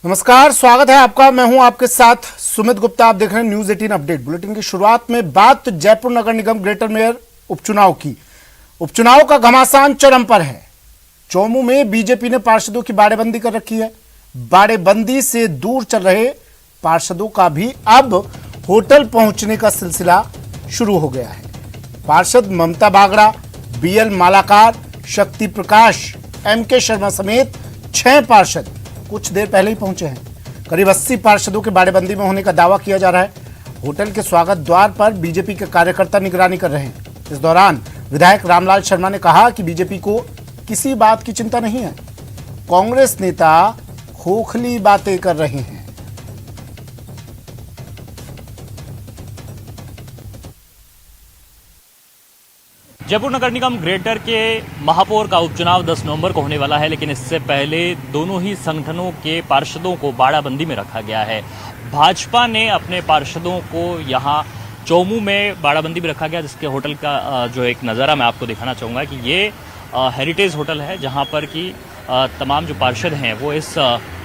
नमस्कार, स्वागत है आपका। मैं हूं आपके साथ सुमित गुप्ता। आप देख रहे हैं न्यूज 18 अपडेट। बुलेटिन की शुरुआत में बात जयपुर नगर निगम ग्रेटर मेयर उपचुनाव की। उपचुनाव का घमासान चरम पर है। चौमू में बीजेपी ने पार्षदों की बाड़ेबंदी कर रखी है। बाड़ेबंदी से दूर चल रहे पार्षदों का भी अब होटल पहुंचने का सिलसिला शुरू हो गया है। पार्षद ममता बागड़ा, बीएल मालाकार, शक्ति प्रकाश, एमके शर्मा समेत 6 पार्षद कुछ देर पहले ही पहुंचे हैं। करीब 80 पार्षदों के बाड़ेबंदी में होने का दावा किया जा रहा है। होटल के स्वागत द्वार पर बीजेपी के कार्यकर्ता निगरानी कर रहे हैं। इस दौरान विधायक रामलाल शर्मा ने कहा कि बीजेपी को किसी बात की चिंता नहीं है। कांग्रेस नेता खोखली बातें कर रहे हैं। जयपुर नगर निगम ग्रेटर के महापौर का उपचुनाव 10 नवंबर को होने वाला है, लेकिन इससे पहले दोनों ही संगठनों के पार्षदों को बाड़ाबंदी में रखा गया है। भाजपा ने अपने पार्षदों को यहां चौमू में बाड़ाबंदी में रखा गया, जिसके होटल का जो एक नज़ारा मैं आपको दिखाना चाहूँगा कि ये हेरिटेज होटल है, जहां पर कि तमाम जो पार्षद हैं वो इस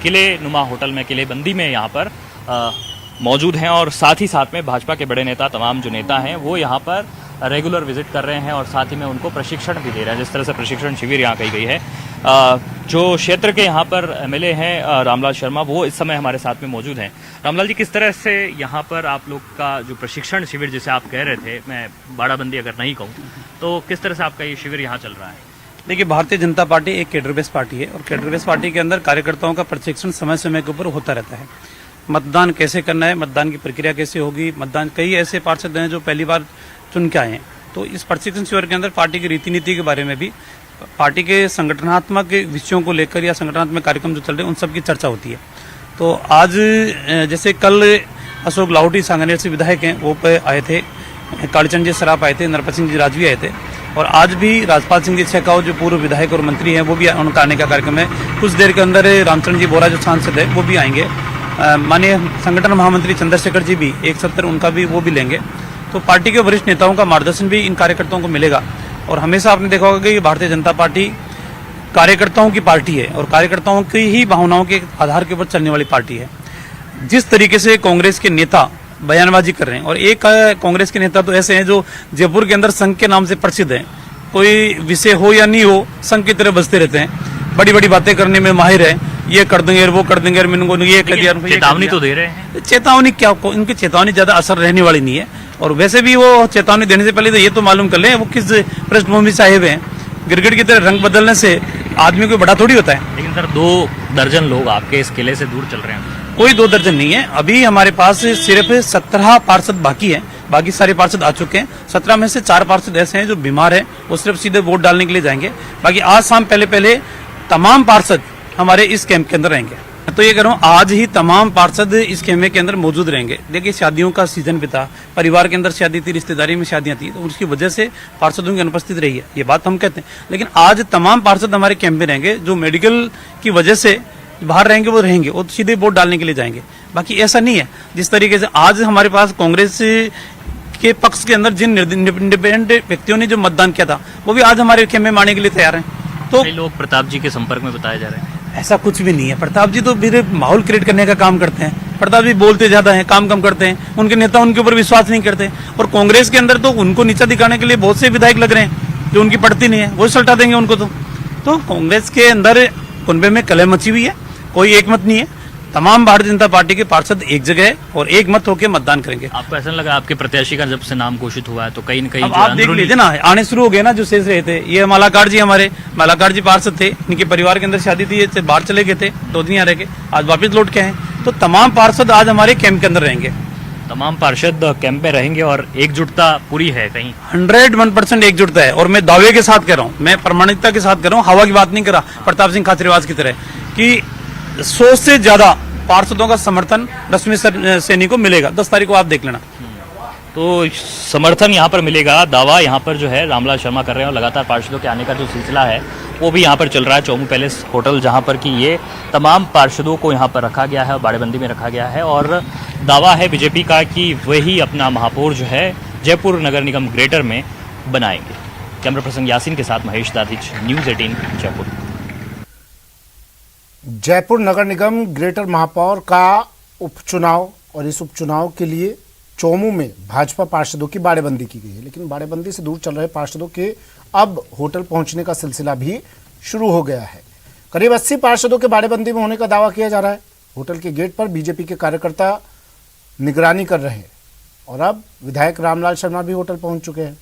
किले नुमा होटल में किलेबंदी में यहाँ पर मौजूद हैं। और साथ ही साथ में भाजपा के बड़े नेता, तमाम जो नेता हैं वो यहाँ पर रेगुलर विजिट कर रहे हैं और साथ ही में उनको प्रशिक्षण भी दे रहे हैं। जिस तरह से प्रशिक्षण शिविर यहाँ कही गई है, जो क्षेत्र के यहाँ पर एमएलए हैं रामलाल शर्मा, वो इस समय हमारे साथ में मौजूद हैं। रामलाल जी, किस तरह से यहाँ पर आप लोग का जो प्रशिक्षण शिविर जिसे आप कह रहे थे, मैं बाड़ाबंदी अगर नहीं कहूँ तो किस तरह से आपका ये शिविर यहाँ चल रहा है? देखिए, भारतीय जनता पार्टी एक कैडर बेस पार्टी है और कैडर बेस पार्टी के अंदर कार्यकर्ताओं का प्रशिक्षण समय समय के ऊपर होता रहता है। मतदान कैसे करना है, मतदान की प्रक्रिया कैसे होगी, मतदान, कई ऐसे पार्षद हैं जो पहली बार चुन के आए हैं, तो इस प्रशिक्षण शिविर के अंदर पार्टी की रीति नीति के बारे में भी, पार्टी के संगठनात्मक विषयों को लेकर या संगठनात्मक कार्यक्रम जो चल रहे हैं उन सब की चर्चा होती है। तो आज जैसे कल अशोक लाहौटी सांगानेर से विधायक हैं वो आए थे, कालीचंद जी सराफ आए थे, नरपत सिंह जी राजवी आए थे, और आज भी राजपाल सिंह जी छेकाव जो पूर्व विधायक और मंत्री हैं वो भी, उनका आने का कार्यक्रम है। कुछ देर के अंदर रामचंद्र जी बोरा जो सांसद है वो भी आएंगे। माननीय संगठन महामंत्री चंद्रशेखर जी भी, एक सत्र उनका भी, वो भी लेंगे। तो पार्टी के वरिष्ठ नेताओं का मार्गदर्शन भी इन कार्यकर्ताओं को मिलेगा। और हमेशा आपने देखा होगा कि भारतीय जनता पार्टी कार्यकर्ताओं की पार्टी है और कार्यकर्ताओं की ही भावनाओं के आधार के ऊपर चलने वाली पार्टी है। जिस तरीके से कांग्रेस के नेता बयानबाजी कर रहे हैं, और एक कांग्रेस के नेता तो ऐसे हैं जो जयपुर के अंदर संघ के नाम से प्रसिद्ध हैं, कोई विषय हो या नहीं हो संघ की तरह बसते रहते हैं, बड़ी बड़ी बातें करने में माहिर है, ये कर देंगे वो कर देंगे, ये कर दिया। चेतावनी तो दे रहे हैं। चेतावनी क्या, इनकी चेतावनी ज्यादा असर रहने वाली नहीं है। और वैसे भी वो चेतावनी देने से पहले तो ये तो मालूम कर लें वो किस पृष्ठभूमि से आए हुए हैं। गिरगिट की तरह रंग बदलने से आदमी कोई बड़ा थोड़ी होता है। लेकिन सर, 2 दर्जन लोग आपके इस किले से दूर चल रहे हैं। कोई 2 दर्जन नहीं है, अभी हमारे पास सिर्फ 17 पार्षद बाकी हैं, बाकी सारे पार्षद आ चुके हैं। 17 में से 4 पार्षद ऐसे हैं जो बीमार हैं, वो सिर्फ सीधे वोट डालने के लिए जाएंगे। बाकी आज शाम पहले तमाम पार्षद हमारे इस कैंप के अंदर रहेंगे। तो ये कह रहा हूँ, आज ही तमाम पार्षद इस कैंप के अंदर मौजूद रहेंगे। देखिए, शादियों का सीजन भी था, परिवार के अंदर शादी थी, रिश्तेदारी में शादियां थी, तो उसकी वजह से पार्षदों की अनुपस्थित रही है, ये बात हम कहते हैं। लेकिन आज तमाम पार्षद हमारे कैंप में रहेंगे। जो मेडिकल की वजह से बाहर रहेंगे वो रहेंगे, वो सीधे वोट डालने के लिए जाएंगे। बाकी ऐसा नहीं है जिस तरीके से आज हमारे पास कांग्रेस के पक्ष के अंदर जिन इंडिपेंडेंट व्यक्तियों ने जो मतदान किया था वो भी आज हमारे कैंप में आने के लिए तैयार हैं। तो लोग प्रताप जी के संपर्क में बताए जा रहे हैं। ऐसा कुछ भी नहीं है। प्रताप जी तो फिर माहौल क्रिएट करने का काम करते हैं। प्रताप जी बोलते ज्यादा हैं, काम कम करते हैं। उनके नेता उनके ऊपर विश्वास नहीं करते। और कांग्रेस के अंदर तो उनको नीचा दिखाने के लिए बहुत से विधायक लग रहे हैं जो उनकी पड़ती नहीं है, वो सल्टा देंगे उनको। तो कांग्रेस के अंदर कुनबे में कलह मची हुई है, कोई एक मत नहीं है। तमाम भारतीय जनता पार्टी के पार्षद एक जगह है और एक मत होकर मतदान करेंगे। आपको ऐसा लगा आपके प्रत्याशी का जब से नाम घोषित हुआ है तो कहीं न कहीं आप देख लीजिए ना, आने शुरू हो गए ना जो शेष रहे थे। ये मालाकार जी, हमारे मालाकार जी पार्षद थे, इनके परिवार के अंदर शादी थी, ये बाहर चले गए थे, 2 दिन यहाँ रह के आज वापिस लौट के हैं। तो तमाम पार्षद आज हमारे कैंप के अंदर रहेंगे। तमाम पार्षद कैंप में रहेंगे और एकजुटता पूरी है, कहीं 101% एकजुटता है। और मैं दावे के साथ कह रहा हूँ, मैं प्रामाणिकता के साथ कह रहा हूँ, हवा की बात नहीं कर रहा प्रताप सिंह खाचरियावास की तरह, कि 100 से ज्यादा पार्षदों का समर्थन रश्मि सैनी को मिलेगा। 10 तारीख को आप देख लेना। तो समर्थन यहाँ पर मिलेगा, दावा यहाँ पर जो है रामलाल शर्मा कर रहे हैं। और लगातार पार्षदों के आने का जो सिलसिला है वो भी यहाँ पर चल रहा है। चौमू पैलेस होटल, जहाँ पर कि ये तमाम पार्षदों को यहाँ पर रखा गया है और बाड़ेबंदी में रखा गया है। और दावा है बीजेपी का कि वही अपना महापौर जो है जयपुर नगर निगम ग्रेटर में बनाएंगे। कैमरा पर्सन यासीन के साथ महेश दाधिच, न्यूज़ 18 जयपुर। जयपुर नगर निगम ग्रेटर महापौर का उपचुनाव और इस उपचुनाव के लिए चोमू में भाजपा पार्षदों की बाड़ेबंदी की गई है, लेकिन बाड़ेबंदी से दूर चल रहे पार्षदों के अब होटल पहुंचने का सिलसिला भी शुरू हो गया है। करीब 80 पार्षदों के बाड़ेबंदी में होने का दावा किया जा रहा है। होटल के गेट पर बीजेपी के कार्यकर्ता निगरानी कर रहे हैं और अब विधायक रामलाल शर्मा भी होटल पहुंच चुके हैं।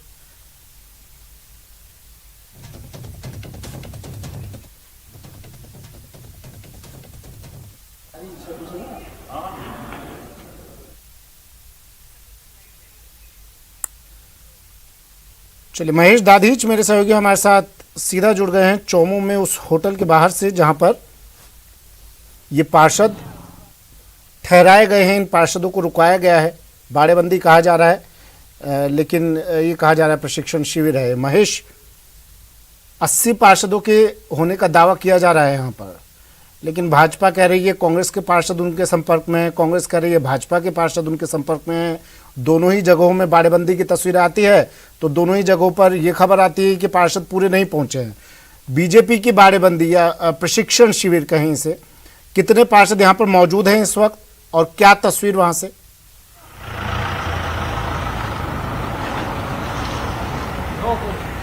चलिए, महेश दाधीच मेरे सहयोगी हमारे साथ सीधा जुड़ गए हैं चोमू में उस होटल के बाहर से जहां पर ये पार्षद ठहराए गए हैं। इन पार्षदों को रुकाया गया है, बाड़ेबंदी कहा जा रहा है, लेकिन ये कहा जा रहा है प्रशिक्षण शिविर है। महेश, 80 पार्षदों के होने का दावा किया जा रहा है यहाँ पर, लेकिन भाजपा कह रही है कांग्रेस के पार्षद उनके संपर्क में है, कांग्रेस कह रही है भाजपा के पार्षद उनके संपर्क में है। दोनों ही जगहों में बाड़ेबंदी की तस्वीर आती है तो दोनों ही जगहों पर यह खबर आती है कि पार्षद पूरे नहीं पहुंचे हैं। बीजेपी की बाड़ेबंदी या प्रशिक्षण शिविर कहीं से, कितने पार्षद यहाँ पर मौजूद हैं इस वक्त और क्या तस्वीर वहां से?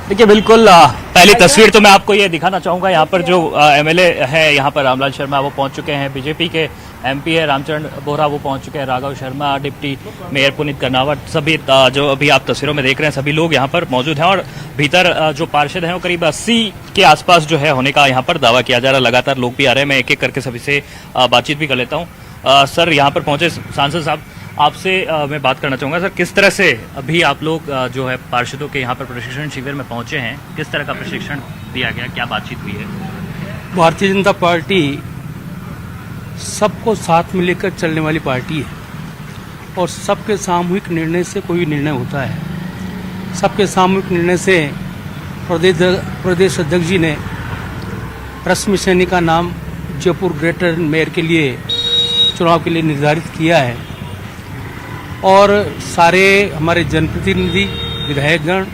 देखिए, बिल्कुल पहली तस्वीर तो मैं आपको ये दिखाना चाहूंगा। यहाँ पर जो एमएलए है यहाँ पर रामलाल शर्मा वो पहुंच चुके हैं, बीजेपी के एमपी है रामचरण बोहरा वो पहुंच चुके हैं, राघव शर्मा, डिप्टी मेयर पुनीत कर्नावट, सभी जो अभी आप तस्वीरों में देख रहे हैं सभी लोग यहाँ पर मौजूद हैं। और भीतर जो पार्षद हैं वो करीब 80 के आसपास जो है होने का यहाँ पर दावा किया जा रहा है। लगातार लोग भी आ रहे हैं, मैं एक एक करके सभी से बातचीत भी कर लेता हूँ। सर, यहाँ पर पहुंचे सांसद साहब, आपसे मैं बात करना चाहूँगा। सर, किस तरह से अभी आप लोग जो है पार्षदों के यहाँ पर प्रशिक्षण शिविर में पहुँचे हैं, किस तरह का प्रशिक्षण दिया गया, क्या बातचीत हुई है? भारतीय जनता पार्टी सबको साथ में लेकर चलने वाली पार्टी है और सबके सामूहिक निर्णय से कोई निर्णय होता है। सबके सामूहिक निर्णय से प्रदेश अध्यक्ष जी ने रश्मि सैनी का नाम जयपुर ग्रेटर मेयर के लिए चुनाव के लिए निर्धारित किया है और सारे हमारे जनप्रतिनिधि, विधायकगण,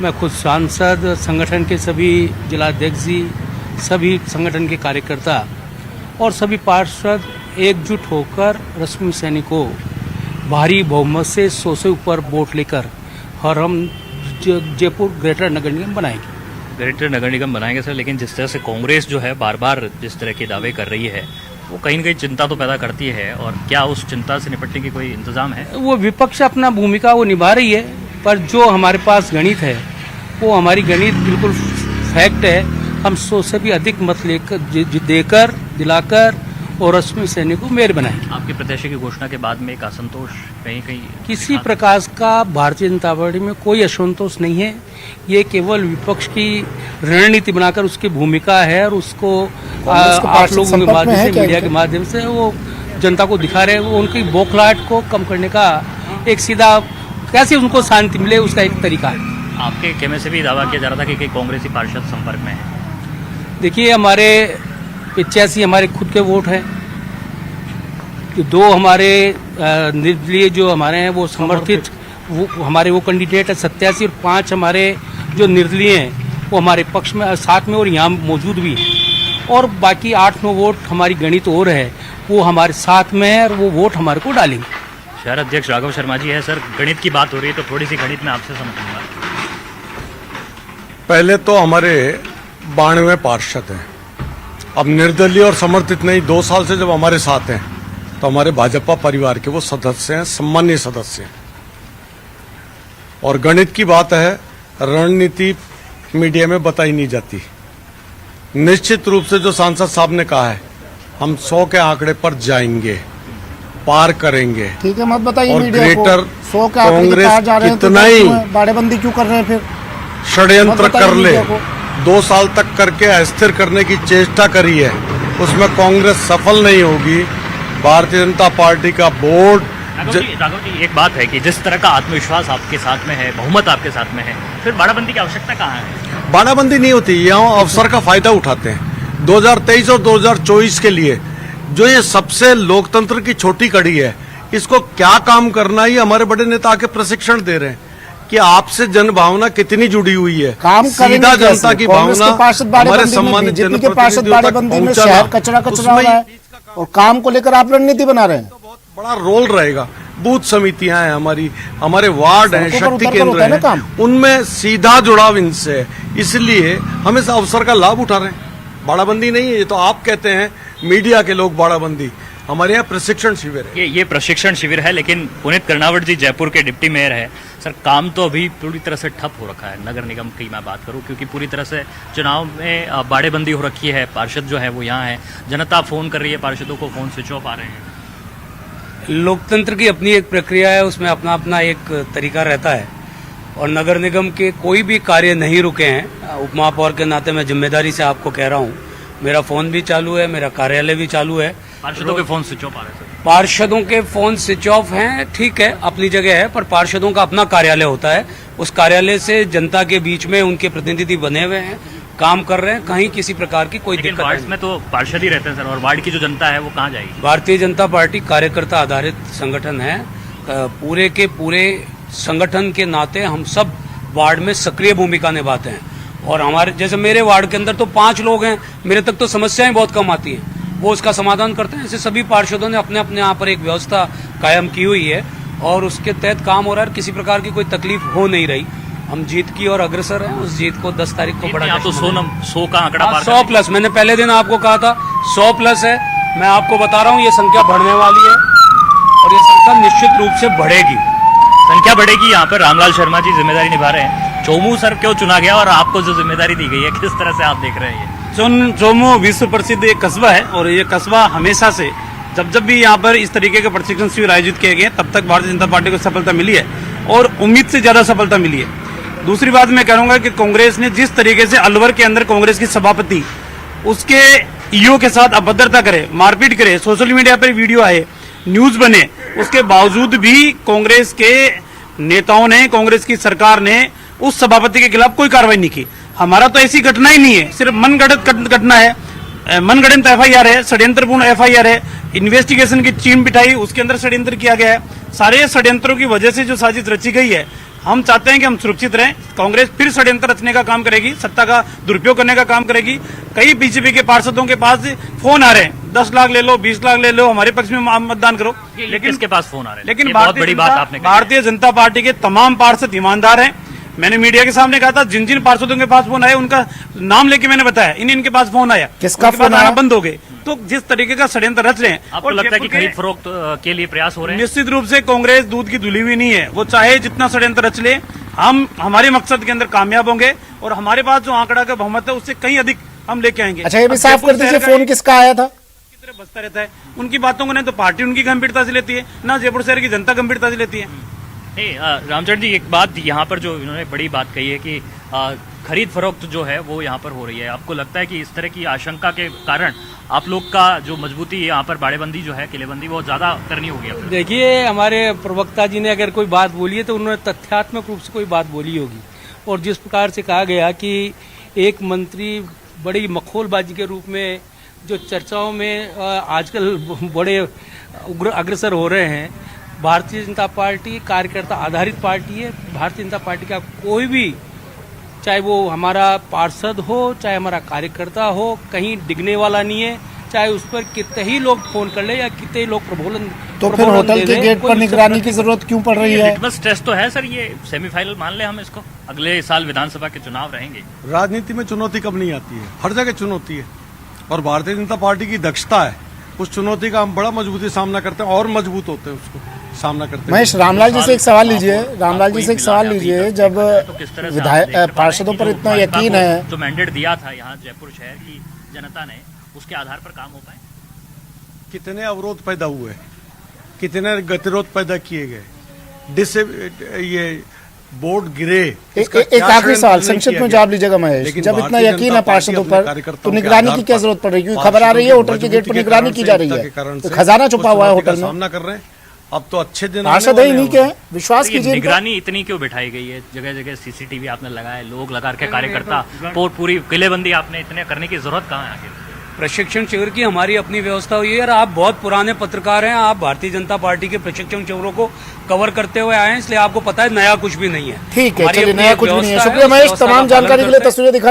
मैं खुद सांसद, संगठन के सभी जिलाध्यक्ष जी, सभी संगठन के कार्यकर्ता और सभी पार्षद एकजुट होकर रश्मि सैनी को भारी बहुमत से 100 से ऊपर वोट लेकर हम जयपुर ग्रेटर नगर निगम बनाएंगे। ग्रेटर नगर निगम बनाएंगे सर, लेकिन जिस तरह से कांग्रेस जो है बार बार जिस तरह के दावे कर रही है वो कहीं न कहीं चिंता तो पैदा करती है, और क्या उस चिंता से निपटने की कोई इंतजाम है? वो विपक्ष अपना भूमिका वो निभा रही है, पर जो हमारे पास गणित है वो हमारी गणित बिल्कुल फैक्ट है। हम 100 से भी अधिक मत लेकर देकर दिलाकर और रश्मि सैनी को मेयर बनाएंगे। आपके प्रत्याशी की घोषणा के बाद में एक असंतोष कहीं किसी प्रकार का भारतीय जनता पार्टी में कोई असंतोष नहीं है। ये केवल विपक्ष की रणनीति बनाकर उसकी भूमिका है और उसको आप लोगों के माध्यम से, मीडिया के माध्यम से वो जनता को दिखा रहे हैं। वो उनकी बौखलाहट को कम करने का एक सीधा, कैसे उनको शांति मिले उसका एक तरीका है। आपके कहने से भी दावा किया जा रहा था कि कांग्रेसी पार्षद संपर्क में है। देखिए, हमारे 85 हमारे खुद के वोट हैं, 2 हमारे निर्दलीय जो हमारे हैं वो समर्थित, वो हमारे वो कैंडिडेट है 87 और 5 हमारे जो निर्दलीय हैं वो हमारे पक्ष में साथ में और यहाँ मौजूद भी हैं। और बाकी 8-9 वोट हमारी गणित और है वो हमारे साथ में है और वो वोट हमारे को डालेंगे। शहर अध्यक्ष राघव शर्मा जी है। सर, गणित की बात हो रही है तो थोड़ी सी गणित में आपसे समझूंगा। पहले तो हमारे 92 पार्षद हैं, अब निर्दलीय और समर्थित नहीं, 2 साल से जब हमारे साथ हैं तो हमारे भाजपा परिवार के वो सदस्य हैं, सम्मानीय सदस्य हैं। और गणित की बात है, रणनीति मीडिया में बताई नहीं जाती। निश्चित रूप से जो सांसद साहब ने कहा है, हम 100 के आंकड़े पर जाएंगे, पार करेंगे। ठीक है, मत बताइए और मीडिया को। ग्रेटर 100 के आंकड़े के पार जा रहे हैं तो कितना ही बाड़ेबंदी क्यों कर रहे हैं? फिर षड्यंत्र कर ले, 2 साल तक करके अस्थिर करने की चेष्टा करी है, उसमें कांग्रेस सफल नहीं होगी। भारतीय जनता पार्टी का बोर्ड राघव जी, एक बात है कि जिस तरह का आत्मविश्वास आपके साथ में है, बहुमत आपके साथ में है, फिर बाड़ाबंदी की आवश्यकता कहाँ है? बाड़ाबंदी नहीं होती, यहाँ अवसर का फायदा उठाते हैं। 2023 और 2024 के लिए जो ये सबसे लोकतंत्र की छोटी कड़ी है, इसको क्या काम करना है, ये हमारे बड़े नेता आके प्रशिक्षण दे रहे हैं। कि आपसे जन भावना कितनी जुड़ी हुई है। काम करेंगे सीधा कैसे? जनता की कांग्रेस भावना के पार्षद हमारे बाड़ेबंदी में, सम्मानित बीजेपी के पार्षद जनप्रतिनिधियों तक बाड़ेबंदी में पहुंचाना, शहर कचरा हो उसमें रहा है और काम को लेकर आप रणनीति बना रहे हैं। बहुत बड़ा रोल रहेगा। बूथ समितियां हैं हमारी, हमारे वार्ड हैं, सड़कों पर शक्ति उतर कर केंद्र होता है ना हैं, काम। उनमें सीधा जुड़ाव इनसे है, इसलिए हम इस अवसर का लाभ उठा रहे हैं। बाड़ाबंदी नहीं है, ये तो आप कहते हैं मीडिया के लोग बाड़ाबंदी, हमारे यहाँ प्रशिक्षण शिविर है। ये प्रशिक्षण शिविर है, लेकिन पुनीत कर्नावट जी जयपुर के डिप्टी मेयर है। सर, काम तो अभी पूरी तरह से ठप हो रखा है नगर निगम की मैं बात करूं, क्योंकि पूरी तरह से चुनाव में बाड़ेबंदी हो रखी है। पार्षद जो है वो यहाँ है, जनता फोन कर रही है, पार्षदों को फोन स्विच ऑफ आ रहे हैं। लोकतंत्र की अपनी एक प्रक्रिया है, उसमें अपना अपना एक तरीका रहता है और नगर निगम के कोई भी कार्य नहीं रुके हैं। उपमहापौर के नाते मैं जिम्मेदारी से आपको कह रहा हूँ, मेरा फोन भी चालू है, मेरा कार्यालय भी चालू है। पार्षदों के फोन स्विच ऑफ आ रहे हैं सर। पार्षदों के फोन स्विच ऑफ हैं, ठीक है, अपनी जगह है, पर पार्षदों का अपना कार्यालय होता है। उस कार्यालय से जनता के बीच में उनके प्रतिनिधि बने हुए हैं, काम कर रहे हैं, कहीं किसी प्रकार की कोई लेकिन दिक्कत वार्ड नहीं। में तो पार्षद ही रहते हैं सर, और वार्ड की जो जनता है वो कहाँ जाएगी? भारतीय जनता पार्टी कार्यकर्ता आधारित संगठन है। पूरे के पूरे संगठन के नाते हम सब वार्ड में सक्रिय भूमिका निभाते हैं और हमारे जैसे मेरे वार्ड के अंदर तो 5 लोग हैं, मेरे तक तो समस्याएं बहुत कम आती हैं, वो उसका समाधान करते हैं। ऐसे सभी पार्षदों ने अपने अपने यहाँ पर एक व्यवस्था कायम की हुई है और उसके तहत काम हो रहा है। किसी प्रकार की कोई तकलीफ हो नहीं रही। हम जीत की और अग्रसर हैं। उस जीत को 10 तारीख को बड़ा आप तो 100 का आंकड़ा पार 100 प्लस, मैंने पहले दिन आपको कहा था 100 प्लस है। मैं आपको बता रहा हूँ ये संख्या बढ़ने वाली है और ये संख्या निश्चित रूप से बढ़ेगी। संख्या बढ़ेगी। यहाँ पर रामलाल शर्मा जी जिम्मेदारी निभा रहे हैं। चोमू सर क्यों चुना गया और आपको जो जिम्मेदारी दी गई है, किस तरह से आप देख रहे हैं? चोमू विश्व प्रसिद्ध एक कस्बा है और ये कस्बा हमेशा से जब भी यहाँ पर इस तरीके के प्रशिक्षण शिविर आयोजित किए गए तब तक भारतीय जनता पार्टी को सफलता मिली है और उम्मीद से ज्यादा सफलता मिली है। दूसरी बात मैं कहूंगा कि कांग्रेस ने जिस तरीके से अलवर के अंदर कांग्रेस की सभापति उसके ईओ के साथ अभद्रता करे, मारपीट करे, सोशल मीडिया पर वीडियो आए, न्यूज बने, उसके बावजूद भी कांग्रेस के नेताओं ने, कांग्रेस की सरकार ने उस सभापति के खिलाफ कोई कार्रवाई नहीं की। हमारा तो ऐसी घटना ही नहीं है, सिर्फ मनगढ़ंत घटना है, मनगढ़ंत एफआईआर है, षड्यंत्रपूर्ण एफआईआर है, इन्वेस्टिगेशन की टीम बिठाई, उसके अंदर षड्यंत्र किया गया है। सारे षड्यंत्रों की वजह से जो साजिश रची गई है, हम चाहते हैं कि हम सुरक्षित रहें। कांग्रेस फिर षड्यंत्र रचने का काम करेगी, सत्ता का दुरुपयोग करने का काम करेगी। कई बीजेपी के पार्षदों के पास फोन आ रहे हैं, 10 लाख ले लो, 20 लाख ले लो, हमारे पक्ष में मतदान करो। लेकिन किसके पास फोन आ रहे हैं? लेकिन ये बहुत बड़ी बात आपने कही। भारतीय जनता पार्टी के तमाम पार्षद ईमानदार हैं। मैंने मीडिया के सामने कहा था, जिन जिन पार्षदों के पास फोन आया उनका नाम लेके मैंने बताया, इनके पास फोन आया, किसका उनके पास फोन आया? आना बंद हो गए। तो जिस तरीके का षड्यंत्र रच रहे हैं, आपको और लगता है कि जयपुर खरीद फरोख्त के लिए प्रयास हो रहे हैं? निश्चित रूप से कांग्रेस दूध की धुली हुई नहीं है। वो चाहे जितना षड्यंत्र रच ले, हम हमारे मकसद के अंदर कामयाब होंगे और हमारे पास जो आंकड़ा का बहुमत है उससे कहीं अधिक हम लेके आएंगे। अच्छा, ये भी अब साफ जयपुर कर दीजिए, शहर का फोन किसका आया था? की तरह बसता रहता है। उनकी बातों को नहीं तो पार्टी उनकी गंभीरता से लेती है, ना जयपुर शहर की जनता गंभीरता से लेती है। नहीं, रामचंद्र जी, एक बात यहाँ पर जो इन्होंने बड़ी बात कही है कि खरीद फरोख्त जो है वो यहाँ पर हो रही है। आपको लगता है कि इस तरह की आशंका के कारण आप लोग का जो मजबूती यहाँ पर बाड़ेबंदी जो है, किलेबंदी, वो ज्यादा करनी होगी? देखिए, हमारे प्रवक्ता जी ने अगर कोई बात बोली है तो उन्होंने तथ्यात्मक रूप से कोई बात बोली होगी। और जिस प्रकार से कहा गया कि एक मंत्री बड़ी मखौलबाजी के रूप में जो चर्चाओं में आजकल बड़े उग्र अग्रसर हो रहे हैं, भारतीय जनता पार्टी कार्यकर्ता आधारित पार्टी है। भारतीय जनता पार्टी का कोई भी, चाहे वो हमारा पार्षद हो, चाहे हमारा कार्यकर्ता हो, कहीं डिगने वाला नहीं है। चाहे उस पर कितने ही लोग फोन कर ले या कितने ही लोग प्रबोधन तो फिर होटल के गेट पर निगरानी की जरूरत क्यों पड़ रही है? लिटमस टेस्ट तो है सर, ये सेमीफाइनल मान ले हम इसको। अगले साल विधानसभा के चुनाव रहेंगे। राजनीति में चुनौती कब नहीं आती है, हर जगह चुनौती है और भारतीय जनता पार्टी की दक्षता है, उस चुनौती का हम बड़ा मजबूती सामना करते हैं और मजबूत होते हैं उसको सामना करते हैं। महेश, रामलाल जी से एक सवाल लीजिए, रामलाल जी से एक सवाल लीजिए, जब तो किस तरह से आप देख विधायक रहे हैं पार्षदों कि पर जो इतना भाजपा यकीन को है, जो मैंडेट दिया था यहाँ जयपुर शहर की जनता ने, उसके आधार पर काम हो पाए? कितने अवरोध पैदा हुए, कितने गतिरोध पैदा किए गए, ये बोर्ड गिरे। एक आखिरी सवाल संक्षिप्त में जवाब लीजिएगा महेश। जब इतना यकीन है पार्षदों पर, तो निगरानी की क्या जरूरत पड़ रही है? क्योंकि खबर आ रही है होटल के गेट पर निगरानी की जा रही है, तो खजाना छुपा हुआ है होटल में, सामना कर रहे हैं। अब तो अच्छे दिन पार्षद है इन्हीं के हैं, विश्वास तो ये कीजिए। निगरानी इतनी क्यों बिठाई गई है? जगह जगह सीसीटीवी आपने लगाए, लोग लगा के कार्यकर्ता, पूरी किलेबंदी आपने इतने करने की जरूरत कहाँ है आखिर? प्रशिक्षण शिविर की हमारी अपनी व्यवस्था हुई है और आप बहुत पुराने पत्रकार हैं, आप भारतीय जनता पार्टी के प्रशिक्षण शिविरों को कवर करते हुए आए हैं, इसलिए आपको पता है नया कुछ भी नहीं है। ठीक है, हमारी चलिए अपनी नया एक कुछ भी नहीं है। व्यवस्था शुक्रिया महेश, व्यवस्था का तमाम पालन जानकारी के लिए, करते हैं। तस्वीरें दिखाने